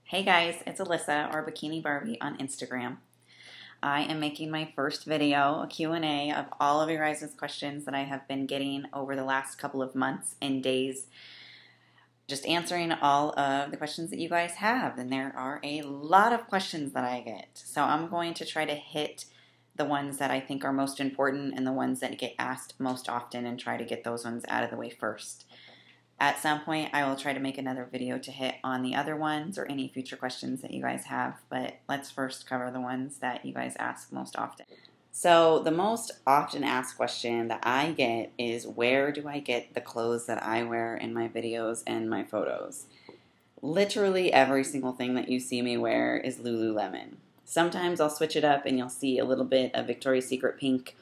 Hey guys, it's Alyssa or Bikini Barbie on Instagram. I am making my first video, a Q&A of all of your guys' questions that I have been getting over the last couple of months and days. Just answering all of the questions that you guys have, and there are a lot of questions that I get. So I'm going to try to hit the ones that I think are most important and the ones that get asked most often and try to get those ones out of the way first. At some point, I will try to make another video to hit on the other ones or any future questions that you guys have, but let's first cover the ones that you guys ask most often. So the most often asked question that I get is, where do I get the clothes that I wear in my videos and my photos? Literally every single thing that you see me wear is Lululemon. Sometimes I'll switch it up and you'll see a little bit of Victoria's Secret Pink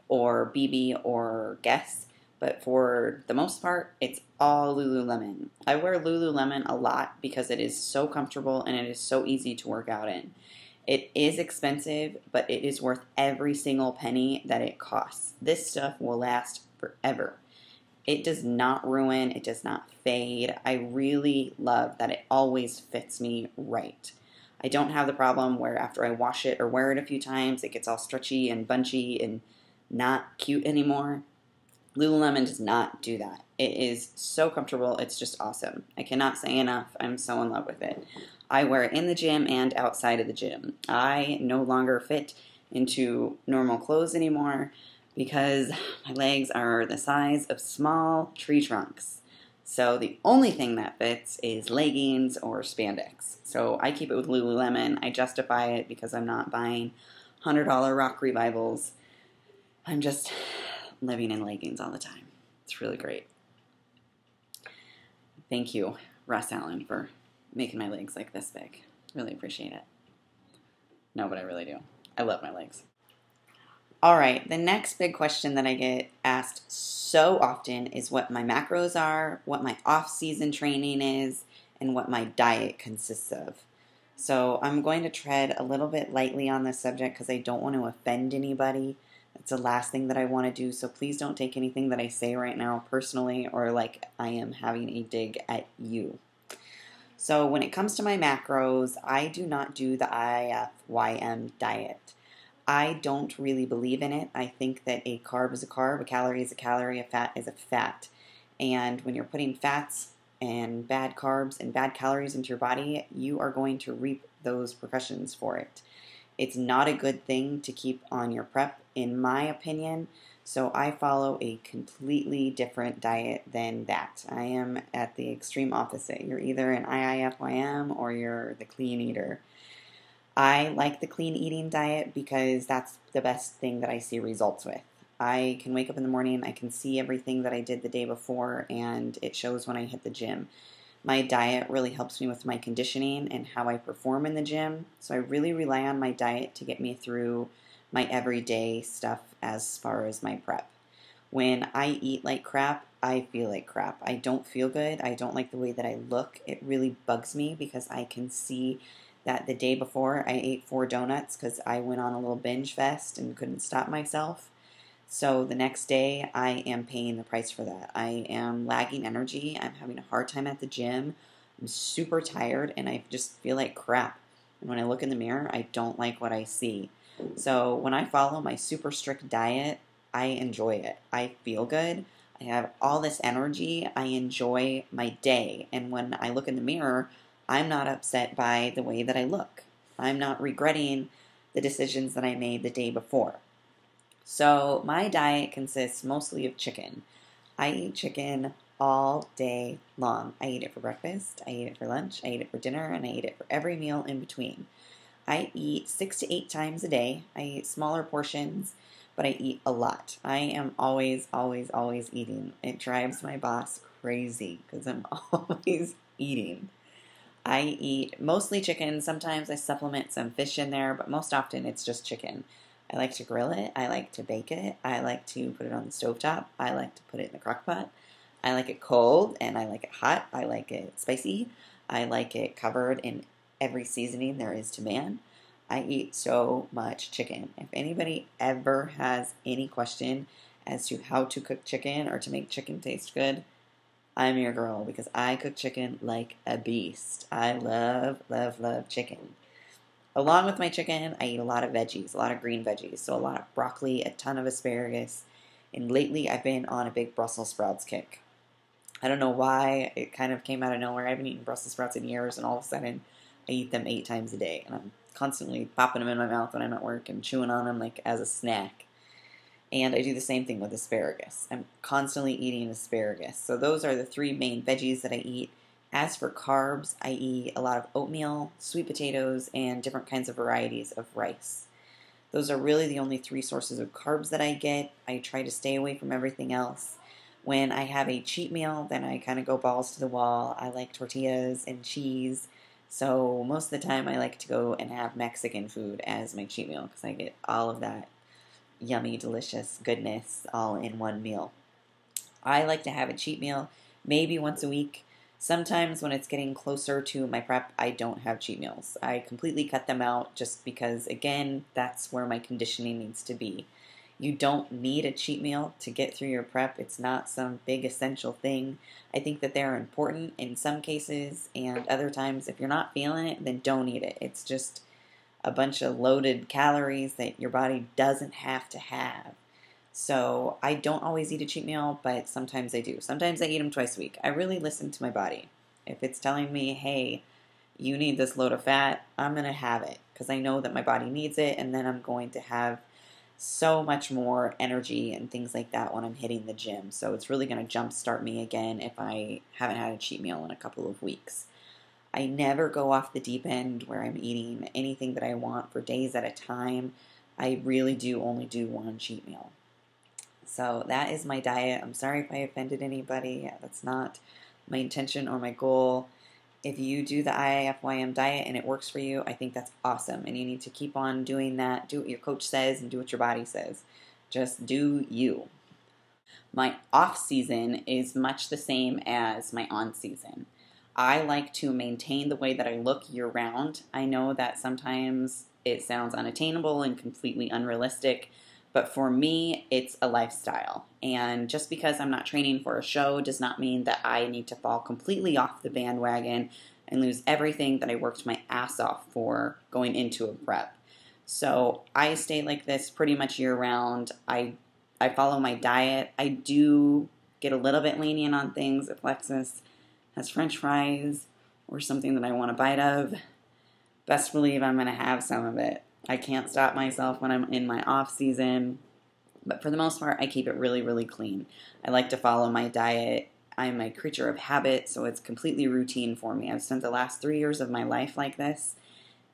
or BB or Guess. But for the most part, it's all Lululemon. I wear Lululemon a lot because it is so comfortable and it is so easy to work out in. It is expensive, but it is worth every single penny that it costs. This stuff will last forever. It does not ruin, it does not fade. I really love that it always fits me right. I don't have the problem where after I wash it or wear it a few times, it gets all stretchy and bunchy and not cute anymore. Lululemon does not do that. It is so comfortable. It's just awesome. I cannot say enough. I'm so in love with it. I wear it in the gym and outside of the gym. I no longer fit into normal clothes anymore because my legs are the size of small tree trunks. So the only thing that fits is leggings or spandex. So I keep it with Lululemon. I justify it because I'm not buying $100 rock revivals. I'm just living in leggings all the time. It's really great. Thank you, Russ Allen, for making my legs like this big. Really appreciate it. No, but I really do. I love my legs. All right, the next big question that I get asked so often is what my macros are, what my off-season training is, and what my diet consists of. So I'm going to tread a little bit lightly on this subject because I don't want to offend anybody. It's the last thing that I want to do, so please don't take anything that I say right now personally or like I am having a dig at you. So when it comes to my macros, I do not do the IFYM diet. I don't really believe in it. I think that a carb is a carb, a calorie is a calorie, a fat is a fat. And when you're putting fats and bad carbs and bad calories into your body, you are going to reap those repercussions for it. It's not a good thing to keep on your prep, in my opinion, so I follow a completely different diet than that. I am at the extreme opposite. You're either an IIFYM or you're the clean eater. I like the clean eating diet because that's the best thing that I see results with. I can wake up in the morning, I can see everything that I did the day before, and it shows when I hit the gym. My diet really helps me with my conditioning and how I perform in the gym, so I really rely on my diet to get me through my everyday stuff as far as my prep. When I eat like crap, I feel like crap. I don't feel good. I don't like the way that I look. It really bugs me because I can see that the day before I ate 4 donuts because I went on a little binge fest and couldn't stop myself. So the next day, I am paying the price for that. I am lagging energy. I'm having a hard time at the gym. I'm super tired, and I just feel like crap. And when I look in the mirror, I don't like what I see. So when I follow my super strict diet, I enjoy it. I feel good. I have all this energy. I enjoy my day. And when I look in the mirror, I'm not upset by the way that I look. I'm not regretting the decisions that I made the day before. So my diet consists mostly of chicken. I eat chicken all day long. I eat it for breakfast, I eat it for lunch, I eat it for dinner, and I eat it for every meal in between. I eat 6 to 8 times a day. I eat smaller portions, but I eat a lot. I am always eating. It drives my boss crazy because I'm always eating. I eat mostly chicken. Sometimes I supplement some fish in there, but most often it's just chicken. I like to grill it. I like to bake it. I like to put it on the stovetop. I like to put it in the crock pot. I like it cold and I like it hot. I like it spicy. I like it covered in every seasoning there is to man. I eat so much chicken. If anybody ever has any question as to how to cook chicken or to make chicken taste good, I'm your girl because I cook chicken like a beast. I love, love, love chicken. Along with my chicken, I eat a lot of veggies, a lot of green veggies. So a lot of broccoli, a ton of asparagus. And lately I've been on a big Brussels sprouts kick. I don't know why. It kind of came out of nowhere. I haven't eaten Brussels sprouts in years, and all of a sudden I eat them 8 times a day. And I'm constantly popping them in my mouth when I'm at work and chewing on them like as a snack. And I do the same thing with asparagus. I'm constantly eating asparagus. So those are the 3 main veggies that I eat. As for carbs, I eat a lot of oatmeal, sweet potatoes, and different kinds of varieties of rice. Those are really the only 3 sources of carbs that I get. I try to stay away from everything else. When I have a cheat meal, then I kind of go balls to the wall. I like tortillas and cheese. So most of the time I like to go and have Mexican food as my cheat meal because I get all of that yummy, delicious goodness all in one meal. I like to have a cheat meal maybe once a week. Sometimes when it's getting closer to my prep, I don't have cheat meals. I completely cut them out just because, again, that's where my conditioning needs to be. You don't need a cheat meal to get through your prep. It's not some big essential thing. I think that they're important in some cases, and other times if you're not feeling it, then don't eat it. It's just a bunch of loaded calories that your body doesn't have to have. So I don't always eat a cheat meal, but sometimes I do. Sometimes I eat them twice a week. I really listen to my body. If it's telling me, hey, you need this load of fat, I'm going to have it because I know that my body needs it, and then I'm going to have so much more energy and things like that when I'm hitting the gym. So it's really going to jumpstart me again if I haven't had a cheat meal in a couple of weeks. I never go off the deep end where I'm eating anything that I want for days at a time. I really do only do one cheat meal. So that is my diet. I'm sorry if I offended anybody. That's not my intention or my goal. If you do the IIFYM diet and it works for you, I think that's awesome. And you need to keep on doing that. Do what your coach says and do what your body says. Just do you. My off season is much the same as my on season. I like to maintain the way that I look year round. I know that sometimes it sounds unattainable and completely unrealistic, but for me, it's a lifestyle. And just because I'm not training for a show does not mean that I need to fall completely off the bandwagon and lose everything that I worked my ass off for going into a prep. So I stay like this pretty much year round. I follow my diet. I do get a little bit lenient on things if Lexus has French fries or something that I want a bite of. Best believe I'm going to have some of it. I can't stop myself when I'm in my off season, but for the most part, I keep it really, really clean. I like to follow my diet. I'm a creature of habit, so it's completely routine for me. I've spent the last 3 years of my life like this,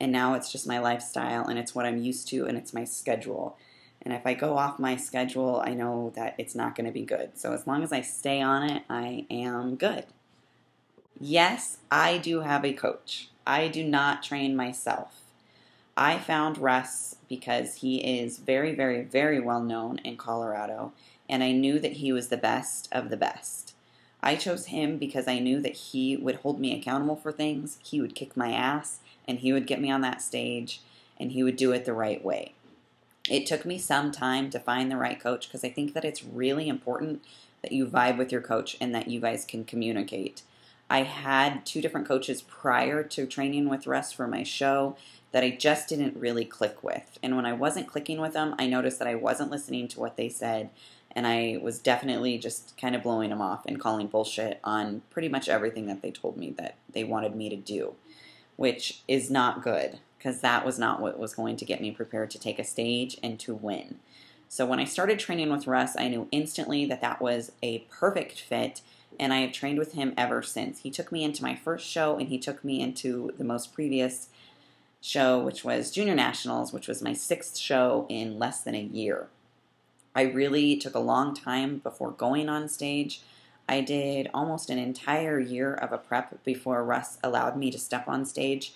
and now it's just my lifestyle, and it's what I'm used to, and it's my schedule. And if I go off my schedule, I know that it's not going to be good. So as long as I stay on it, I am good. Yes, I do have a coach. I do not train myself. I found Russ because he is very, very, very well known in Colorado, and I knew that he was the best of the best. I chose him because I knew that he would hold me accountable for things, he would kick my ass, and he would get me on that stage, and he would do it the right way. It took me some time to find the right coach because I think that it's really important that you vibe with your coach and that you guys can communicate. I had 2 different coaches prior to training with Russ for my show that I just didn't really click with. And when I wasn't clicking with them, I noticed that I wasn't listening to what they said, and I was definitely just kind of blowing them off and calling bullshit on pretty much everything that they told me that they wanted me to do, which is not good because that was not what was going to get me prepared to take a stage and to win. So when I started training with Russ, I knew instantly that that was a perfect fit, and I have trained with him ever since. He took me into my first show, and he took me into the most previous show, which was Junior Nationals, which was my 6th show in less than a year. I really took a long time before going on stage. I did almost an entire year of a prep before Russ allowed me to step on stage.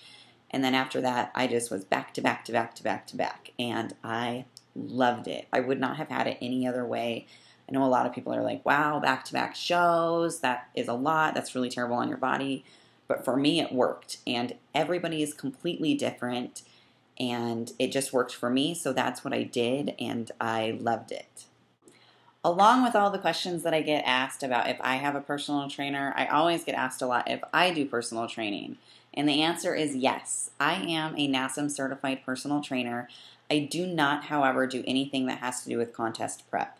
And then after that, I just was back to back to back to back to back. And I loved it. I would not have had it any other way. I know a lot of people are like, wow, back-to-back shows, that is a lot. That's really terrible on your body. But for me, it worked. And everybody is completely different. And it just worked for me. So that's what I did. And I loved it. Along with all the questions that I get asked about if I have a personal trainer, I always get asked a lot if I do personal training. And the answer is yes. I am a NASM certified personal trainer. I do not, however, do anything that has to do with contest prep.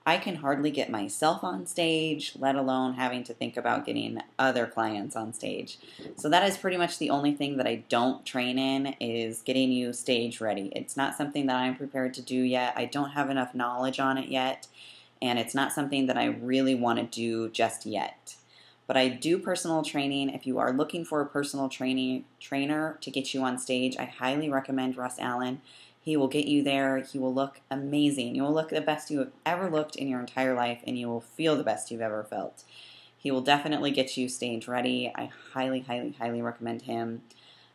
I can hardly get myself on stage, let alone having to think about getting other clients on stage. So that is pretty much the only thing that I don't train in, is getting you stage ready. It's not something that I'm prepared to do yet. I don't have enough knowledge on it yet, and it's not something that I really want to do just yet. But I do personal training. If you are looking for a personal trainer to get you on stage, I highly recommend Russ Allen. He will get you there. He will look amazing. You will look the best you have ever looked in your entire life, and you will feel the best you've ever felt. He will definitely get you stage ready. I highly, highly, highly recommend him.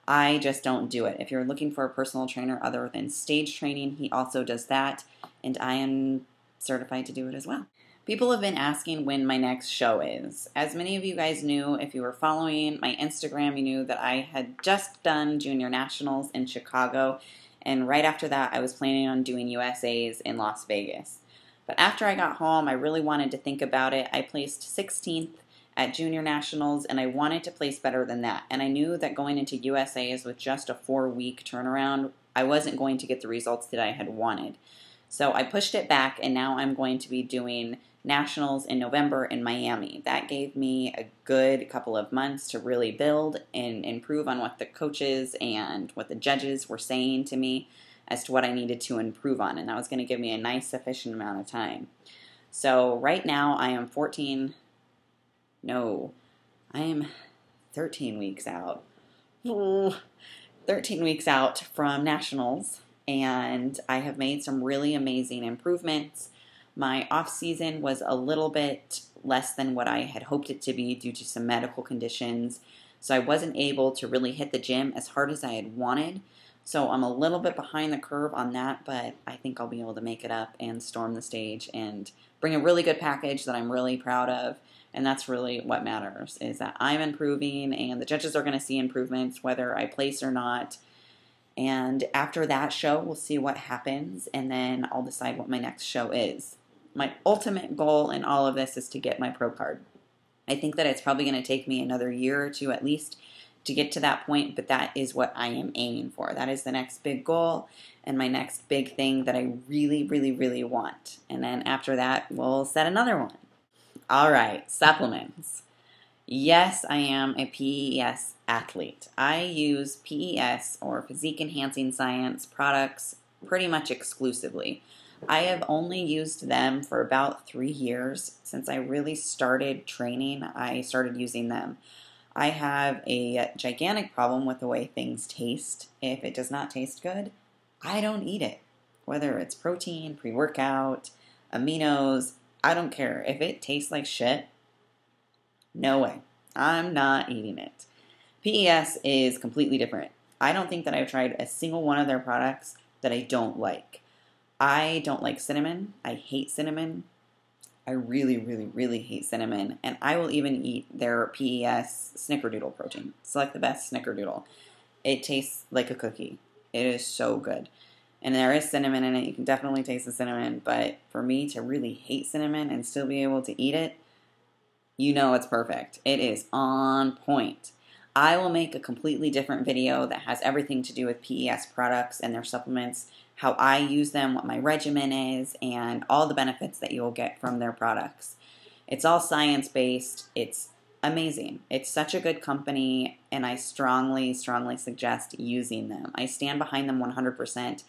I just don't do it. If you're looking for a personal trainer other than stage training, he also does that, and I am certified to do it as well. People have been asking when my next show is. As many of you guys knew, if you were following my Instagram, you knew that I had just done Junior Nationals in Chicago, and right after that, I was planning on doing USAs in Las Vegas. But after I got home, I really wanted to think about it. I placed 16th at Junior Nationals, and I wanted to place better than that. And I knew that going into USAs with just a 4-week turnaround, I wasn't going to get the results that I had wanted. So I pushed it back, and now I'm going to be doing Nationals in November in Miami. That gave me a good couple of months to really build and improve on what the coaches and what the judges were saying to me as to what I needed to improve on, and that was going to give me a nice sufficient amount of time. So right now I am 13 weeks out. 13 weeks out from Nationals, and I have made some really amazing improvements. My off season was a little bit less than what I had hoped it to be due to some medical conditions. So I wasn't able to really hit the gym as hard as I had wanted. So I'm a little bit behind the curve on that, but I think I'll be able to make it up and storm the stage and bring a really good package that I'm really proud of. And that's really what matters, is that I'm improving and the judges are going to see improvements whether I place or not. And after that show, we'll see what happens, and then I'll decide what my next show is. My ultimate goal in all of this is to get my pro card. I think that it's probably going to take me another year or two at least to get to that point, but that is what I am aiming for. That is the next big goal and my next big thing that I really, really, really want. And then after that, we'll set another one. All right, supplements. Yes, I am a PES athlete. I use PES, or Physique Enhancing Science, products pretty much exclusively. I have only used them for about 3 years. Since I really started training, I started using them. I have a gigantic problem with the way things taste. If it does not taste good, I don't eat it. Whether it's protein, pre-workout, aminos, I don't care. If it tastes like shit, no way. I'm not eating it. PES is completely different. I don't think that I've tried a single one of their products that I don't like. I don't like cinnamon. I hate cinnamon. I really, really, really hate cinnamon. And I will even eat their PES Snickerdoodle protein. Select the best Snickerdoodle. It tastes like a cookie. It is so good. And there is cinnamon in it. You can definitely taste the cinnamon. But for me to really hate cinnamon and still be able to eat it, you know it's perfect. It is on point. I will make a completely different video that has everything to do with PES products and their supplements, how I use them, what my regimen is, and all the benefits that you will get from their products. It's all science-based. It's amazing. It's such a good company, and I strongly, strongly suggest using them. I stand behind them 100%.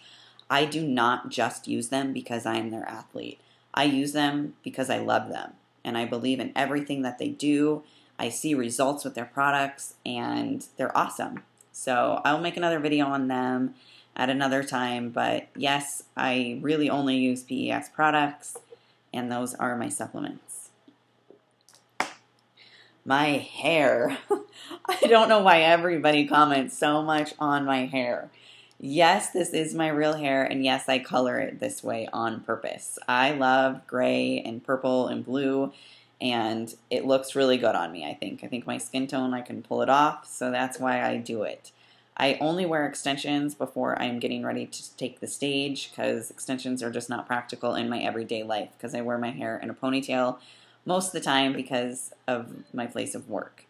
I do not just use them because I am their athlete. I use them because I love them, and I believe in everything that they do. I see results with their products, and they're awesome. So I'll make another video on them at another time, but yes, I really only use PES products, and those are my supplements. My hair. I don't know why everybody comments so much on my hair. Yes, this is my real hair, and yes, I color it this way on purpose. I love gray and purple and blue, and it looks really good on me, I think. I think my skin tone, I can pull it off, so that's why I do it. I only wear extensions before I'm getting ready to take the stage because extensions are just not practical in my everyday life because I wear my hair in a ponytail most of the time because of my place of work.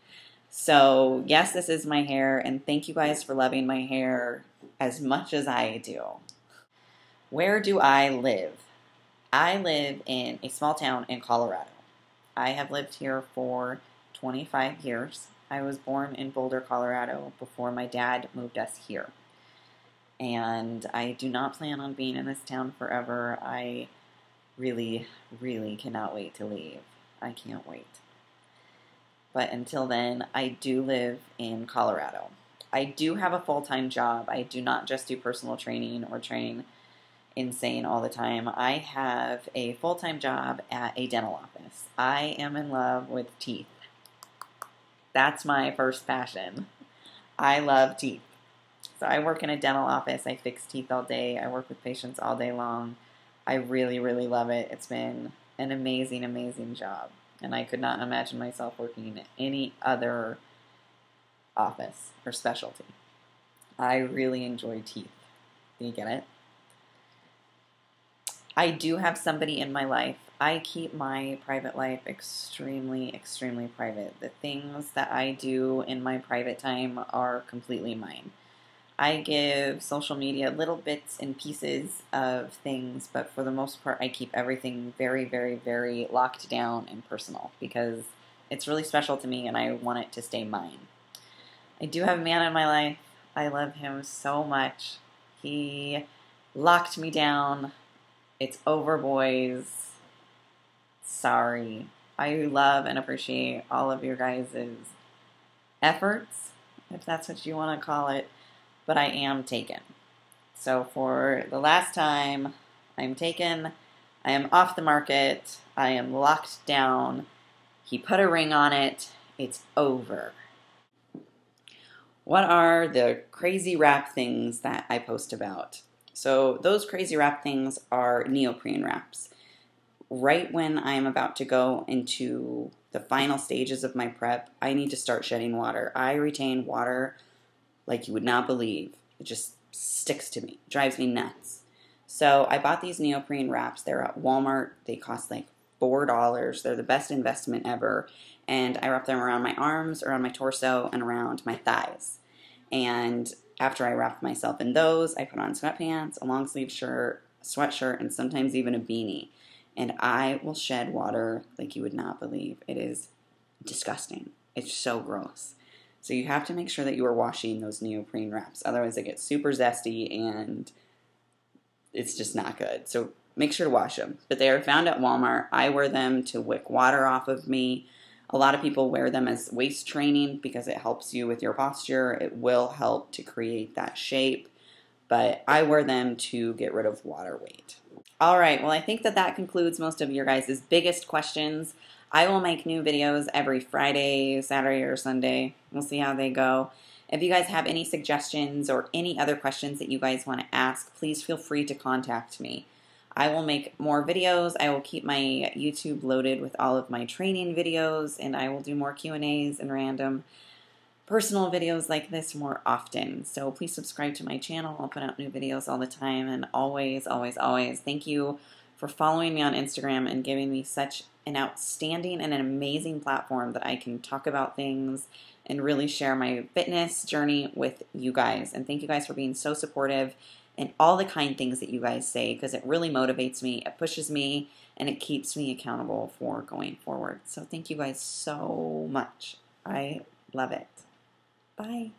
So yes, this is my hair, and thank you guys for loving my hair as much as I do. Where do I live? I live in a small town in Colorado. I have lived here for 25 years. I was born in Boulder, Colorado before my dad moved us here. And I do not plan on being in this town forever. I really, really cannot wait to leave. I can't wait. But until then, I do live in Colorado. I do have a full-time job. I do not just do personal training or train insane all the time. I have a full-time job at a dental office. I am in love with teeth. That's my first passion. I love teeth. So I work in a dental office. I fix teeth all day. I work with patients all day long. I really, really love it. It's been an amazing, amazing job. And I could not imagine myself working in any other office or specialty. I really enjoy teeth. Do you get it? I do have somebody in my life. I keep my private life extremely, extremely private. The things that I do in my private time are completely mine. I give social media little bits and pieces of things, but for the most part, I keep everything very, very, very locked down and personal because it's really special to me and I want it to stay mine. I do have a man in my life. I love him so much. He locked me down. It's over, boys. Sorry. I love and appreciate all of your guys' efforts, if that's what you want to call it. But I am taken. So for the last time, I'm taken. I am off the market. I am locked down. He put a ring on it. It's over. What are the crazy wrap things that I post about? So those crazy wrap things are neoprene wraps. Right when I'm about to go into the final stages of my prep, I need to start shedding water. I retain water like you would not believe. It just sticks to me. It drives me nuts. So I bought these neoprene wraps. They're at Walmart. They cost like $4. They're the best investment ever. And I wrap them around my arms, around my torso, and around my thighs. And after I wrap myself in those, I put on sweatpants, a long sleeve shirt, a sweatshirt, and sometimes even a beanie. And I will shed water like you would not believe. It is disgusting. It's so gross. So you have to make sure that you are washing those neoprene wraps. Otherwise they get super zesty and it's just not good. So make sure to wash them. But they are found at Walmart. I wear them to wick water off of me. A lot of people wear them as waist training because it helps you with your posture. It will help to create that shape. But I wear them to get rid of water weight. All right, well, I think that concludes most of your guys' biggest questions. I will make new videos every Friday, Saturday, or Sunday. We'll see how they go. If you guys have any suggestions or any other questions that you guys want to ask, please feel free to contact me. I will make more videos. I will keep my YouTube loaded with all of my training videos, and I will do more Q&As and random personal videos like this more often. So please subscribe to my channel. I'll put out new videos all the time, and always, always, always thank you for following me on Instagram and giving me such an outstanding and an amazing platform that I can talk about things and really share my fitness journey with you guys. And thank you guys for being so supportive and all the kind things that you guys say, because it really motivates me, it pushes me, and it keeps me accountable for going forward. So thank you guys so much. I love it. Bye.